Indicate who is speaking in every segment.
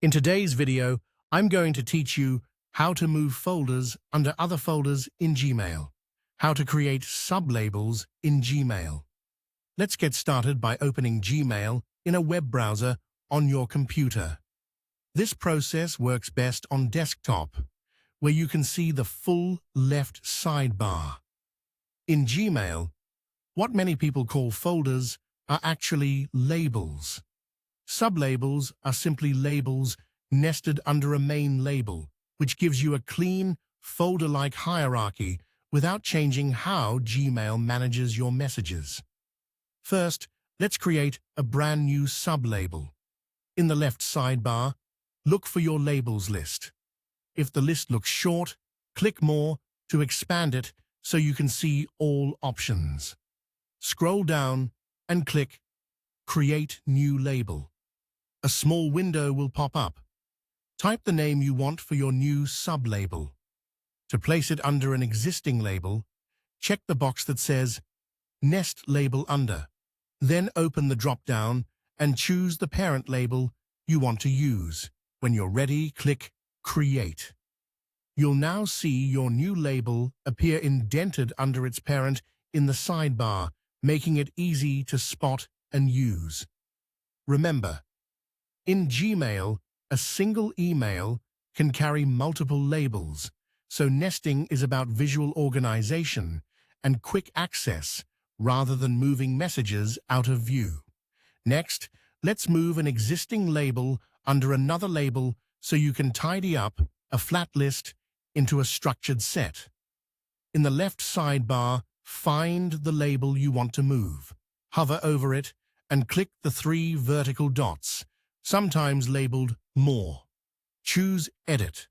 Speaker 1: In today's video, I'm going to teach you how to move folders under other folders in Gmail, how to create sublabels in Gmail. Let's get started by opening Gmail in a web browser on your computer. This process works best on desktop, where you can see the full left sidebar. In Gmail, what many people call folders are actually labels. Sublabels are simply labels nested under a main label, which gives you a clean, folder-like hierarchy without changing how Gmail manages your messages. First, let's create a brand new sublabel. In the left sidebar, look for your labels list. If the list looks short, click More to expand it so you can see all options. Scroll down and click Create New Label. A small window will pop up. Type the name you want for your new sublabel. To place it under an existing label, check the box that says Nest Label Under. Then open the drop-down and choose the parent label you want to use. When you're ready, click Create. You'll now see your new label appear indented under its parent in the sidebar, making it easy to spot and use. Remember, in Gmail, a single email can carry multiple labels, so nesting is about visual organization and quick access rather than moving messages out of view. Next, let's move an existing label under another label so you can tidy up a flat list into a structured set. In the left sidebar, find the label you want to move. Hover over it and click the 3 vertical dots, sometimes labeled More. Choose Edit.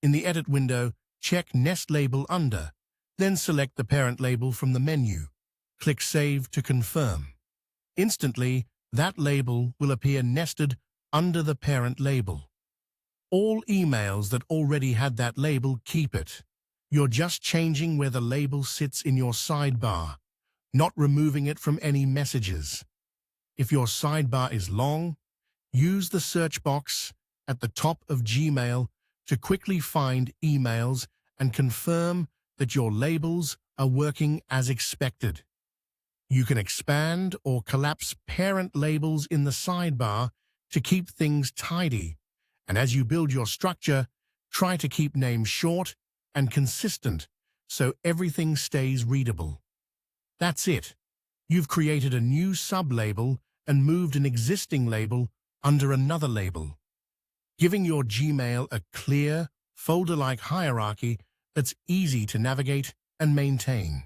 Speaker 1: In the Edit window, check Nest Label Under, then select the parent label from the menu. Click Save to confirm. Instantly, that label will appear nested under the parent label. All emails that already had that label keep it. You're just changing where the label sits in your sidebar, not removing it from any messages. If your sidebar is long, use the search box at the top of Gmail to quickly find emails and confirm that your labels are working as expected. You can expand or collapse parent labels in the sidebar to keep things tidy. And as you build your structure, try to keep names short and consistent so everything stays readable. That's it. You've created a new sublabel and moved an existing label under another label, giving your Gmail a clear, folder-like hierarchy that's easy to navigate and maintain.